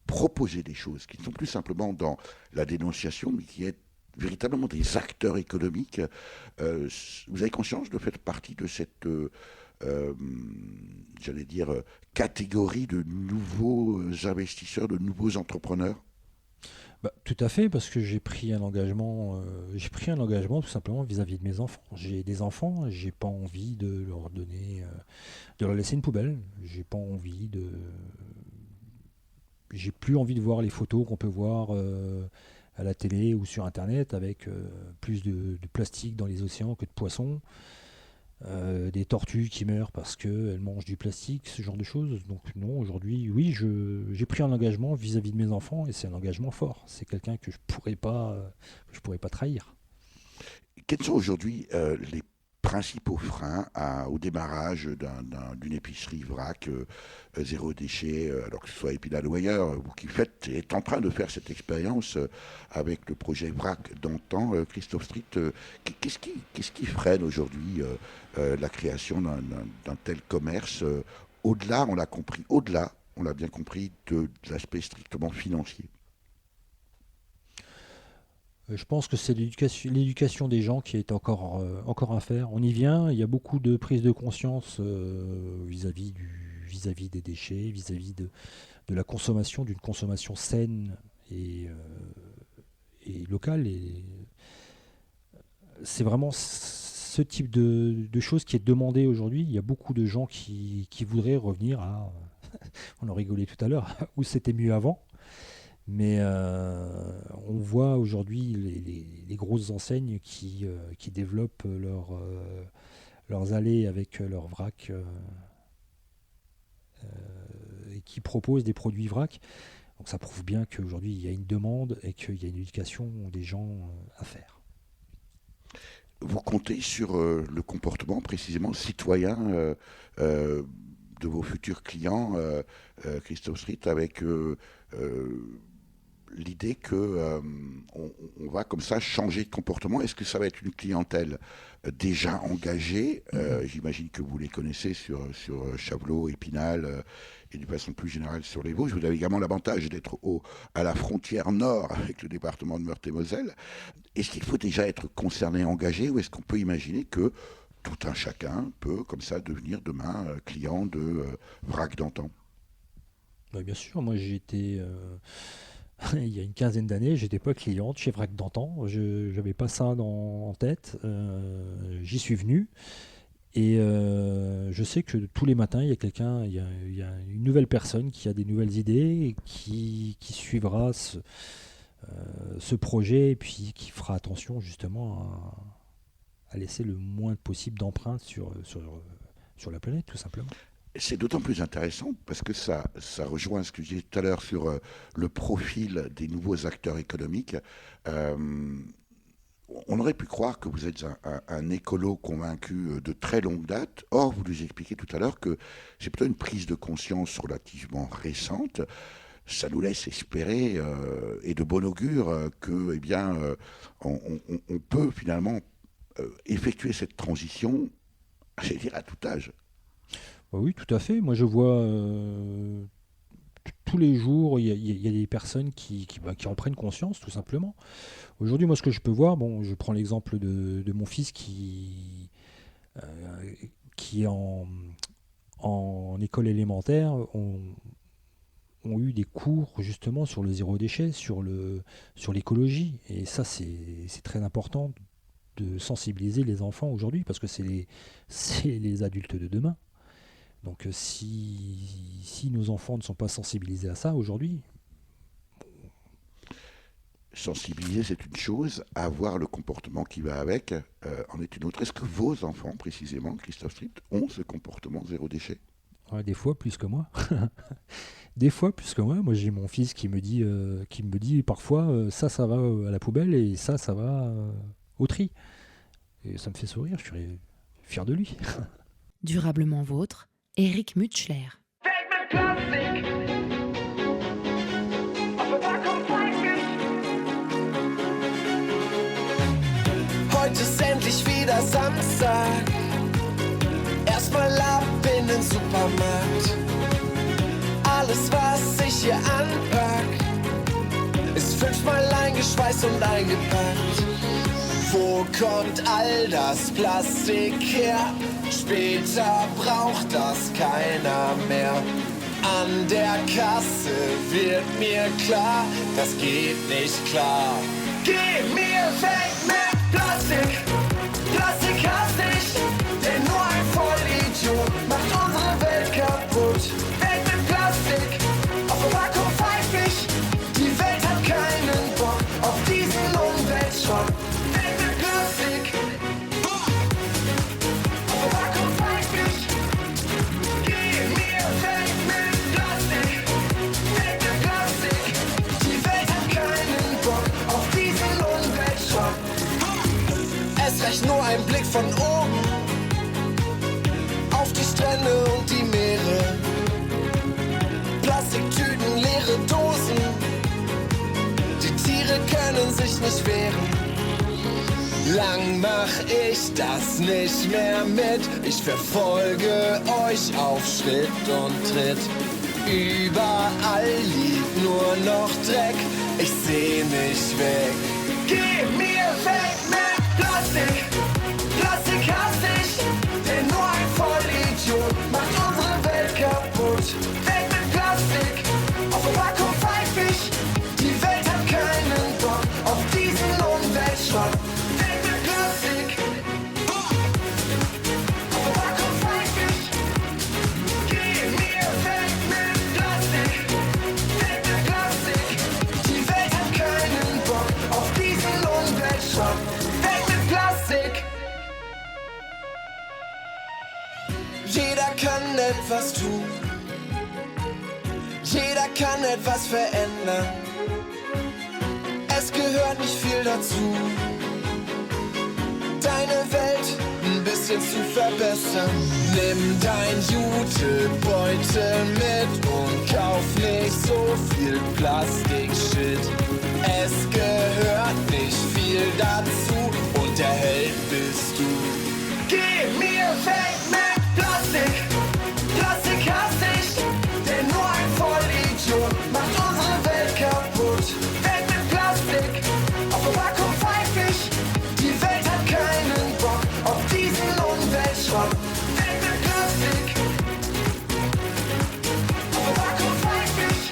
Speaker 1: proposaient des choses, qui ne sont plus simplement dans la dénonciation, mais qui est véritablement des acteurs économiques. Vous avez conscience de faire partie de cette, j'allais dire, catégorie de nouveaux investisseurs, de nouveaux entrepreneurs?
Speaker 3: Tout à fait, parce que j'ai pris un engagement tout simplement vis-à-vis de mes enfants. J'ai des enfants, j'ai pas envie de leur donner, de leur laisser une poubelle. J'ai plus envie de voir les photos qu'on peut voir à la télé ou sur Internet avec plus de plastique dans les océans que de poissons. Des tortues qui meurent parce qu'elles mangent du plastique, ce genre de choses. Donc non, aujourd'hui, oui, j'ai pris un engagement vis-à-vis de mes enfants et c'est un engagement fort. C'est quelqu'un que je pourrais pas trahir.
Speaker 1: Quels sont aujourd'hui les principaux freins au démarrage d'une épicerie vrac zéro déchet, alors que ce soit Épinal ou ailleurs, vous qui êtes en train de faire cette expérience avec le projet Vrac d'antan, Christophe Street, qu'est-ce qui freine aujourd'hui la création d'un tel commerce, au-delà, on l'a bien compris, de l'aspect strictement financier?
Speaker 3: Je pense que c'est l'éducation des gens qui est encore à faire. On y vient, il y a beaucoup de prise de conscience vis-à-vis des déchets, vis-à-vis de la consommation, d'une consommation saine et locale. Et c'est vraiment ce type de choses qui est demandé aujourd'hui. Il y a beaucoup de gens qui voudraient revenir à, on en rigolait tout à l'heure, où c'était mieux avant. Mais on voit aujourd'hui les grosses enseignes qui développent leurs allées avec leurs vrac et qui proposent des produits vrac. Donc ça prouve bien qu'aujourd'hui il y a une demande et qu'il y a une éducation des gens à faire.
Speaker 1: vous comptez sur le comportement précisément citoyen de vos futurs clients, Christophe Street, avec l'idée que on va comme ça changer de comportement. Est-ce que ça va être une clientèle déjà engagée? J'imagine que vous les connaissez sur Chavelot, Épinal et d'une façon plus générale sur les Vosges. Vous avez également l'avantage d'être à la frontière nord avec le département de Meurthe-et-Moselle. Est-ce qu'il faut déjà être concerné, engagé, ou est-ce qu'on peut imaginer que tout un chacun peut comme ça devenir demain client de Vrac d'antan?
Speaker 3: Bien sûr, moi j'ai été... il y a une quinzaine d'années, j'étais pas cliente chez Vrac d'antan, je n'avais pas ça en tête, j'y suis venu et je sais que tous les matins il y a quelqu'un, il y a une nouvelle personne qui a des nouvelles idées et qui suivra ce projet et puis qui fera attention justement à laisser le moins possible d'empreintes sur la planète tout simplement.
Speaker 1: C'est d'autant plus intéressant parce que ça rejoint ce que je disais tout à l'heure sur le profil des nouveaux acteurs économiques. On aurait pu croire que vous êtes un écolo convaincu de très longue date. Or, vous nous expliquez tout à l'heure que c'est plutôt une prise de conscience relativement récente. Ça nous laisse espérer et de bon augure que, on peut finalement effectuer cette transition, j'allais dire, à tout âge.
Speaker 3: Oui, tout à fait. Moi, je vois tous les jours, il y a des personnes qui en prennent conscience, tout simplement. Aujourd'hui, moi, ce que je peux voir, je prends l'exemple de mon fils qui est en école élémentaire, ont eu des cours justement sur le zéro déchet, sur l'écologie. Et ça, c'est très important de sensibiliser les enfants aujourd'hui, parce que c'est les adultes de demain. Donc si nos enfants ne sont pas sensibilisés à ça aujourd'hui...
Speaker 1: Sensibiliser, c'est une chose, avoir le comportement qui va avec en est une autre. Est-ce que vos enfants, précisément, Christophe Street, ont ce comportement zéro déchet?
Speaker 3: Des fois plus que moi. Des fois plus que moi. Moi, j'ai mon fils qui me dit parfois ça va à la poubelle et ça va au tri. Et ça me fait sourire, je suis fier de lui.
Speaker 4: Durablement vôtre, Eric Mutschler.
Speaker 5: Heute ist endlich wieder Samstag. Erstmal ab in den Supermarkt. Alles, was ich hier anpack, ist 5-mal eingeschweißt und eingepackt. Wo kommt all das Plastik her? Später braucht das keiner mehr. An der Kasse wird mir klar, das geht nicht klar. Geh mir weg mit Plastik, Plastik hasst dich, denn nur ein Vollidiot macht unsere Welt kaputt. Weg mit Plastik, auf Verpackung pfeif ich, die Welt hat keinen Bock auf diesen Umweltschrott. Weg mit Plastik, auf Verpackung pfeif ich, geh mir weg mit Plastik, weg mit Plastik, die Welt hat keinen Bock auf diesen Umweltschrott. Es reicht nur ein Blick von oben auf die Strände und die Meere. Plastiktüten, leere Dosen, die Tiere können sich nicht wehren. Lang mach ich das nicht mehr mit, ich verfolge euch auf Schritt und Tritt. Überall liegt nur noch Dreck, ich seh nicht weg. Geh mir weg mit Plastik, Plastik hasst dich, denn nur ein Vollidiot macht unsere Welt kaputt. Weg mit Plastik, auf Verpackung pfeif ich, die Welt hat keinen Bock auf diesen Umweltschrott. Weg mit Plastik, auf Verpackung pfeif ich, geh mir weg mit Plastik, weg mit Plastik, die Welt hat keinen Bock auf diesen Umweltschrott. Weg mit Plastik. Jeder kann etwas tun, jeder kann etwas verändern. Es gehört nicht viel dazu, deine Welt ein bisschen zu verbessern. Nimm dein Jutebeutel mit und kauf nicht so viel Plastik-Shit. Es gehört nicht viel dazu und der Held bist du. Geh mir weg mit Plastik, Plastik hasse ich, denn nur ein Vollidiot macht unsere Welt kaputt. Weg mit Plastik, auf Verpackung pfeif ich, die Welt hat keinen Bock auf diesen Umweltschrott. Weg mit Plastik, auf Verpackung pfeif ich,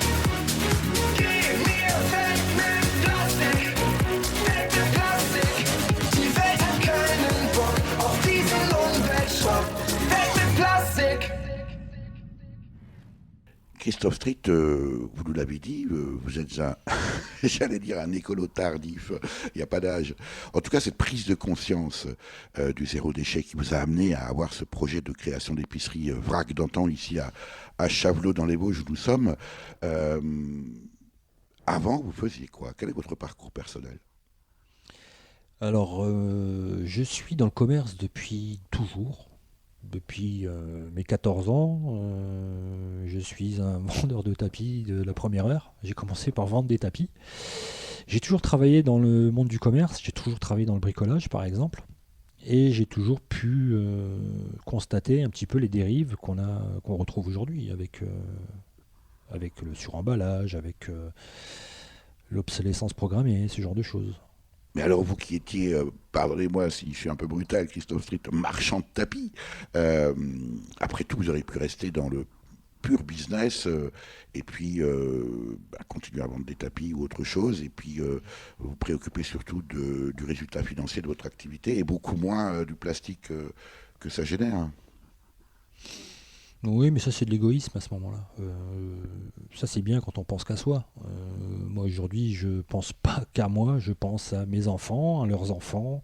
Speaker 5: geh mir weg mit Plastik, weg mit Plastik, die Welt hat keinen Bock auf diesen Umweltschrott. Weg mit Plastik.
Speaker 1: Christophe Street, vous nous l'avez dit, vous êtes un, j'allais dire un écolo tardif, il n'y a pas d'âge. En tout cas, cette prise de conscience du zéro déchet qui vous a amené à avoir ce projet de création d'épicerie vrac d'antan ici à Chavelot dans les Vosges où nous sommes. Avant, vous faisiez quoi? Quel est votre parcours personnel?
Speaker 3: Alors, je suis dans le commerce depuis toujours. Depuis mes 14 ans, je suis un vendeur de tapis de la première heure. J'ai commencé par vendre des tapis. J'ai toujours travaillé dans le monde du commerce, j'ai toujours travaillé dans le bricolage par exemple. Et j'ai toujours pu constater un petit peu les dérives qu'on retrouve aujourd'hui avec le suremballage, avec l'obsolescence programmée, ce genre de choses.
Speaker 1: Mais alors vous qui étiez, pardonnez-moi si je suis un peu brutal, Christophe Street, marchand de tapis, après tout vous auriez pu rester dans le pur business et puis continuer à vendre des tapis ou autre chose et puis vous préoccuper surtout du résultat financier de votre activité et beaucoup moins du plastique que ça génère.
Speaker 3: Oui, mais ça c'est de l'égoïsme à ce moment-là. Ça c'est bien quand on pense qu'à soi. Moi aujourd'hui je pense pas qu'à moi, je pense à mes enfants, à leurs enfants,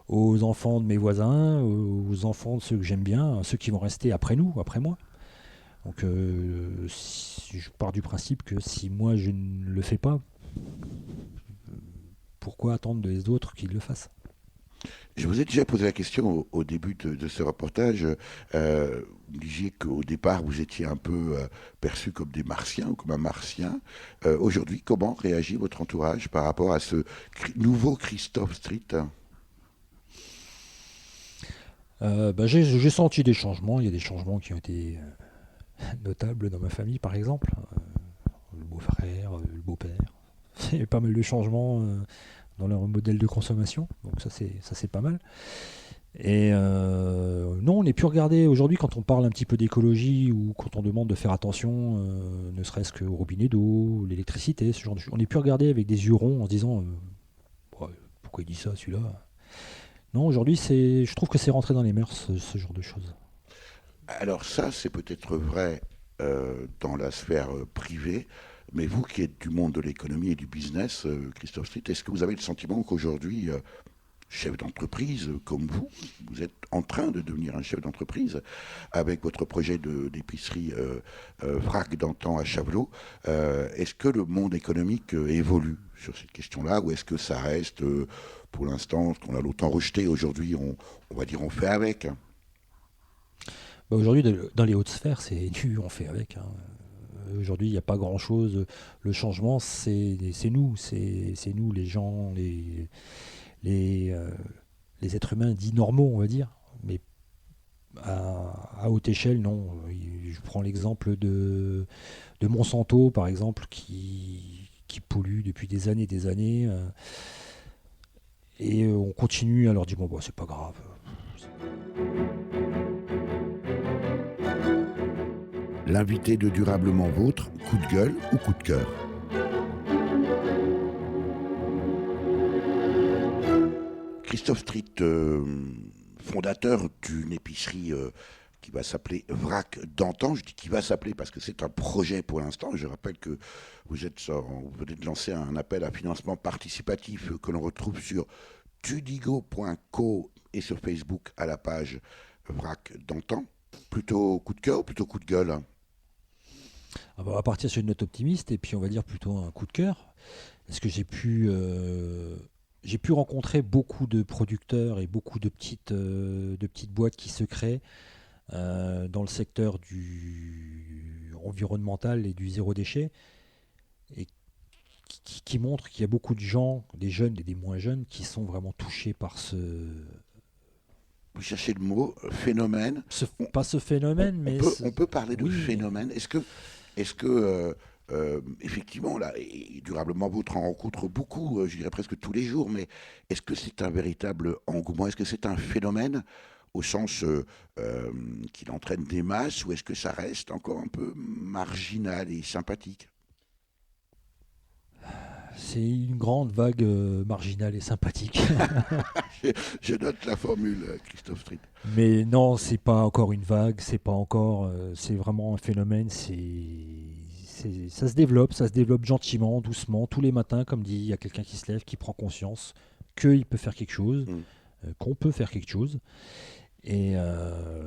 Speaker 3: aux enfants de mes voisins, aux enfants de ceux que j'aime bien, ceux qui vont rester après nous, après moi. Donc si je pars du principe que si moi je ne le fais pas, pourquoi attendre des autres qu'ils le fassent?
Speaker 1: Je vous ai déjà posé la question au début de ce reportage. Vous disiez qu'au départ, vous étiez un peu perçu comme des martiens ou comme un martien. Aujourd'hui, comment réagit votre entourage par rapport à ce nouveau Christophe Street?
Speaker 3: J'ai senti des changements. Il y a des changements qui ont été notables dans ma famille, par exemple. Le beau-frère, le beau-père. Il y a pas mal de changements dans leur modèle de consommation, donc ça c'est pas mal. Et non, on n'est plus regardé aujourd'hui quand on parle un petit peu d'écologie ou quand on demande de faire attention, ne serait-ce qu'au robinet d'eau, l'électricité, ce genre de choses. On n'est plus regardé avec des yeux ronds en se disant pourquoi il dit ça celui-là. Non, aujourd'hui je trouve que c'est rentré dans les mœurs ce genre de choses.
Speaker 1: Alors ça c'est peut-être vrai dans la sphère privée. Mais vous qui êtes du monde de l'économie et du business, Christophe Street, est-ce que vous avez le sentiment qu'aujourd'hui, chef d'entreprise comme vous êtes en train de devenir un chef d'entreprise avec votre projet d'épicerie vrac d'antan à Chavelot, est-ce que le monde économique évolue sur cette question-là ou est-ce que ça reste, pour l'instant, ce qu'on a longtemps rejeté, aujourd'hui, on va dire on fait avec?
Speaker 3: Aujourd'hui, dans les hautes sphères, c'est dur, on fait avec. Aujourd'hui, il n'y a pas grand-chose. Le changement, c'est nous. C'est nous, les gens, les êtres humains dits normaux, on va dire. Mais à haute échelle, non. Je prends l'exemple de Monsanto, par exemple, qui pollue depuis des années. Et on continue à leur dire, bon, c'est pas grave.
Speaker 1: L'invité de Durablement Vôtre, coup de gueule ou coup de cœur? Christophe Street, fondateur d'une épicerie qui va s'appeler Vrac d'antan. Je dis qui va s'appeler parce que c'est un projet pour l'instant. Je rappelle que vous venez de lancer un appel à financement participatif que l'on retrouve sur tudigo.co et sur Facebook à la page Vrac d'antan. Plutôt coup de cœur ou plutôt coup de gueule?
Speaker 3: On va partir sur une note optimiste et puis on va dire plutôt un coup de cœur. Parce que j'ai pu j'ai pu rencontrer beaucoup de producteurs et beaucoup de petites boîtes qui se créent dans le secteur du environnemental et du zéro déchet, et qui montrent qu'il y a beaucoup de gens, des jeunes et des moins jeunes, qui sont vraiment touchés par
Speaker 1: Vous cherchez le mot phénomène.
Speaker 3: pas ce phénomène, mais
Speaker 1: On peut parler de
Speaker 3: oui,
Speaker 1: phénomène. Est-ce que effectivement, là, et Durablement Vôtre en rencontre beaucoup, je dirais presque tous les jours, mais est-ce que c'est un véritable engouement? Est-ce que c'est un phénomène au sens qu'il entraîne des masses, ou est-ce que ça reste encore un peu marginal et sympathique?
Speaker 3: c'est une grande vague marginale et sympathique.
Speaker 1: Je note la formule, Christophe Street.
Speaker 3: Mais non, c'est pas encore une vague, c'est pas encore, c'est vraiment un phénomène. Ça se développe gentiment, doucement, tous les matins, comme dit, il y a quelqu'un qui se lève, qui prend conscience qu'il peut faire quelque chose, qu'on peut faire quelque chose, et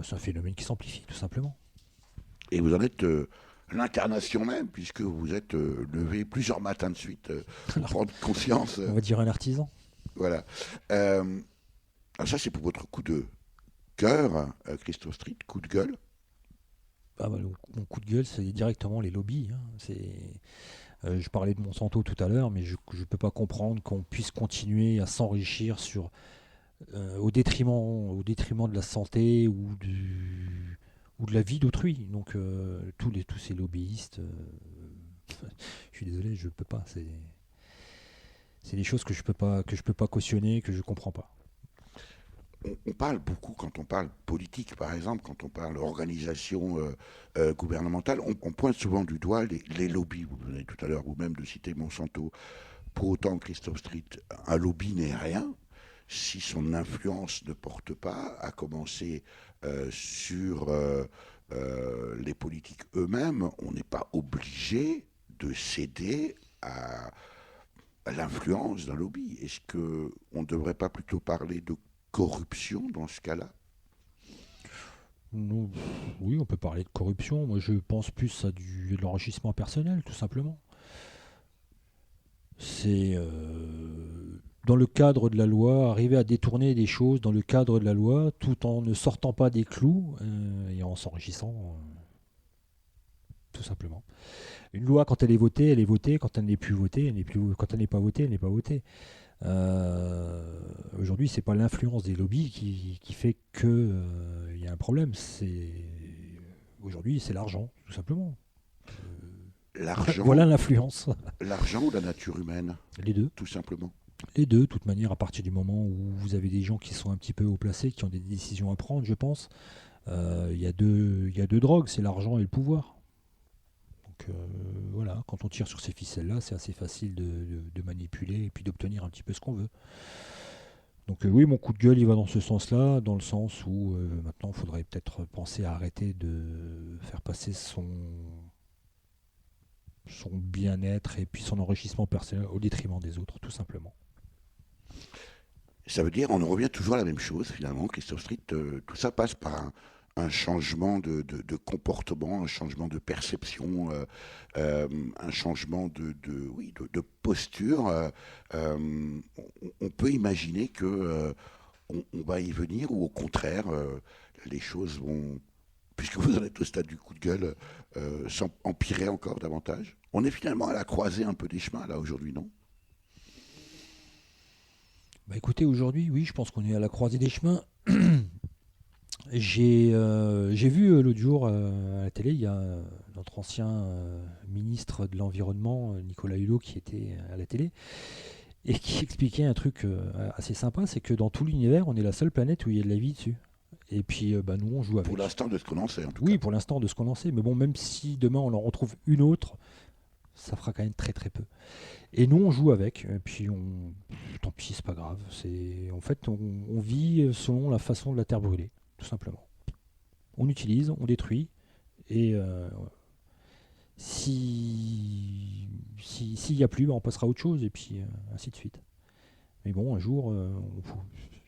Speaker 3: c'est un phénomène qui s'amplifie, tout simplement.
Speaker 1: Et vous en êtes l'incarnation même, puisque vous êtes levé plusieurs matins de suite pour prendre conscience.
Speaker 3: On va dire un artisan.
Speaker 1: Voilà. Alors ça, c'est pour votre coup de cœur, Christophe Street, coup de gueule.
Speaker 3: Mon coup de gueule, c'est directement les lobbies. Je parlais de Monsanto tout à l'heure, mais je ne peux pas comprendre qu'on puisse continuer à s'enrichir au détriment de la santé ou de la vie d'autrui. Donc tous ces lobbyistes, je suis désolé, je peux pas. C'est des choses que je peux pas cautionner, que je comprends pas.
Speaker 1: On parle beaucoup, quand on parle politique par exemple, quand on parle organisation gouvernementale, on pointe souvent du doigt les lobbies. Vous venez tout à l'heure vous-même de citer Monsanto. Pour autant, Christophe Street, un lobby n'est rien si son influence ne porte pas, à commencer sur les politiques eux-mêmes. On n'est pas obligé de céder à l'influence d'un lobby. Est-ce qu'on ne devrait pas plutôt parler de corruption dans ce cas-là?
Speaker 3: Non, oui, on peut parler de corruption. Moi, je pense plus à de l'enrichissement personnel, tout simplement. C'est dans le cadre de la loi, arriver à détourner des choses dans le cadre de la loi, tout en ne sortant pas des clous et en s'enrichissant, tout simplement. Une loi, quand elle est votée, elle est votée. Quand elle n'est plus votée, elle n'est plus. Quand elle n'est pas votée, elle n'est pas votée. Aujourd'hui, c'est pas l'influence des lobbies qui fait que y a un problème. Aujourd'hui, c'est l'argent, tout simplement.
Speaker 1: L'argent,
Speaker 3: voilà l'influence.
Speaker 1: L'argent ou la nature humaine?
Speaker 3: Les deux.
Speaker 1: Tout simplement.
Speaker 3: Les deux, de toute manière, à partir du moment où vous avez des gens qui sont un petit peu haut placés, qui ont des décisions à prendre, je pense, il y a deux drogues, c'est l'argent et le pouvoir. Donc voilà, quand on tire sur ces ficelles-là, c'est assez facile de manipuler et puis d'obtenir un petit peu ce qu'on veut. Donc oui, mon coup de gueule, il va dans ce sens-là, dans le sens où maintenant, il faudrait peut-être penser à arrêter de faire passer son bien-être et puis son enrichissement personnel au détriment des autres, tout simplement.
Speaker 1: Ça veut dire, on en revient toujours à la même chose, finalement, Christophe Street. Tout ça passe par un changement de comportement, un changement de perception, un changement de posture. On peut imaginer que on va y venir, ou au contraire, les choses vont, puisque vous en êtes au stade du coup de gueule, s'empirer encore davantage. On est finalement à la croisée un peu des chemins, là, aujourd'hui, non?
Speaker 3: Bah écoutez, aujourd'hui, oui, je pense qu'on est à la croisée des chemins. J'ai vu l'autre jour à la télé, il y a notre ancien ministre de l'Environnement, Nicolas Hulot, qui était à la télé, et qui expliquait un truc assez sympa, c'est que dans tout l'univers, on est la seule planète où il y a de la vie dessus. Et puis nous, on joue avec.
Speaker 1: Pour l'instant, de ce qu'on en sait, en tout cas.
Speaker 3: Oui, pour l'instant, de ce qu'on en sait. Mais bon, même si demain, on en retrouve une autre, ça fera quand même très très peu. Et nous, on joue avec, et puis tant pis, c'est pas grave. En fait, on vit selon la façon de la terre brûler, tout simplement. On utilise, on détruit, et s'il n'y a plus, on passera à autre chose, et puis ainsi de suite. Mais bon, un jour,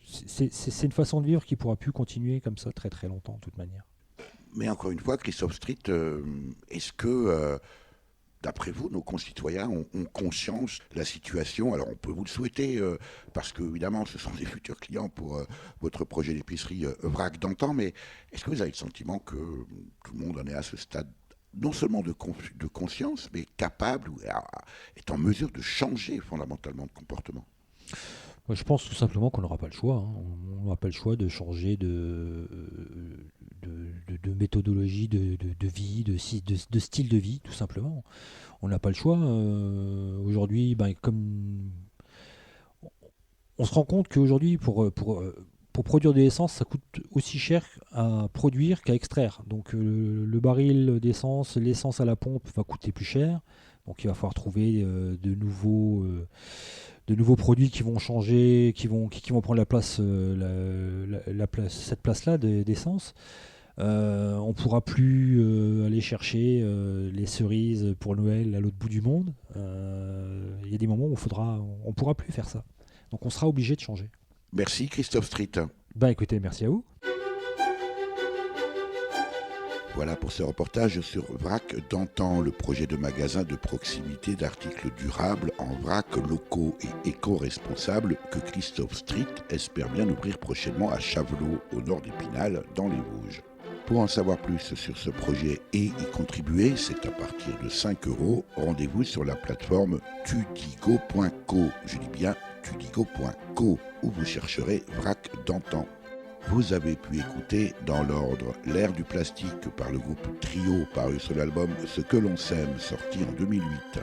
Speaker 3: c'est une façon de vivre qui ne pourra plus continuer comme ça très très longtemps, de toute manière.
Speaker 1: Mais encore une fois, Christophe Street, est-ce que d'après vous, nos concitoyens ont conscience de la situation? Alors on peut vous le souhaiter, parce que évidemment ce sont des futurs clients pour votre projet d'épicerie Vrac d'antan, mais est-ce que vous avez le sentiment que tout le monde en est à ce stade, non seulement de conscience, mais capable ou est en mesure de changer fondamentalement de comportement?
Speaker 3: Moi, je pense tout simplement qu'on n'aura pas le choix. On n'aura pas le choix de changer de méthodologie, de vie, de style de vie, tout simplement. On n'a pas le choix. Aujourd'hui, comme on se rend compte qu'aujourd'hui, pour produire de l'essence, ça coûte aussi cher à produire qu'à extraire. Donc le baril d'essence, l'essence à la pompe va coûter plus cher. Donc il va falloir trouver de nouveaux produits qui vont changer, qui vont prendre la place, cette place-là d'essence. On ne pourra plus aller chercher les cerises pour Noël à l'autre bout du monde. Il y a des moments où on ne pourra plus faire ça. Donc on sera obligé de changer.
Speaker 1: Merci Christophe Street.
Speaker 3: Écoutez, merci à vous.
Speaker 1: Voilà pour ce reportage sur Vrac d'antan, le projet de magasin de proximité d'articles durables en vrac locaux et éco-responsables que Christophe Street espère bien ouvrir prochainement à Chavelot, au nord d'Épinal, dans les Vosges. Pour en savoir plus sur ce projet et y contribuer, c'est à partir de 5 €. Rendez-vous sur la plateforme tudigo.co. Je dis bien tudigo.co, où vous chercherez Vrac d'antan. Vous avez pu écouter dans l'ordre L'ère du plastique par le groupe Trio, paru sur l'album Ce que l'on sème, sorti en 2008.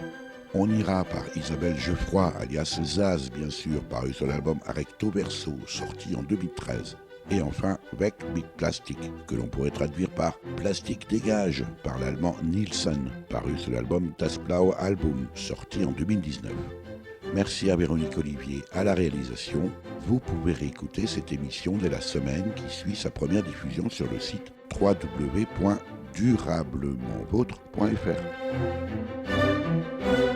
Speaker 1: On ira par Isabelle Geoffroy, alias Zaz, bien sûr, paru sur l'album Recto Verso, sorti en 2013. Et enfin, Weg mit Plastik, que l'on pourrait traduire par Plastique dégage, par l'allemand Nielsen, paru sur l'album Das Blaue Album, sorti en 2019. Merci à Véronique Olivier à la réalisation. Vous pouvez réécouter cette émission dès la semaine qui suit sa première diffusion sur le site www.durablementvôtre.fr.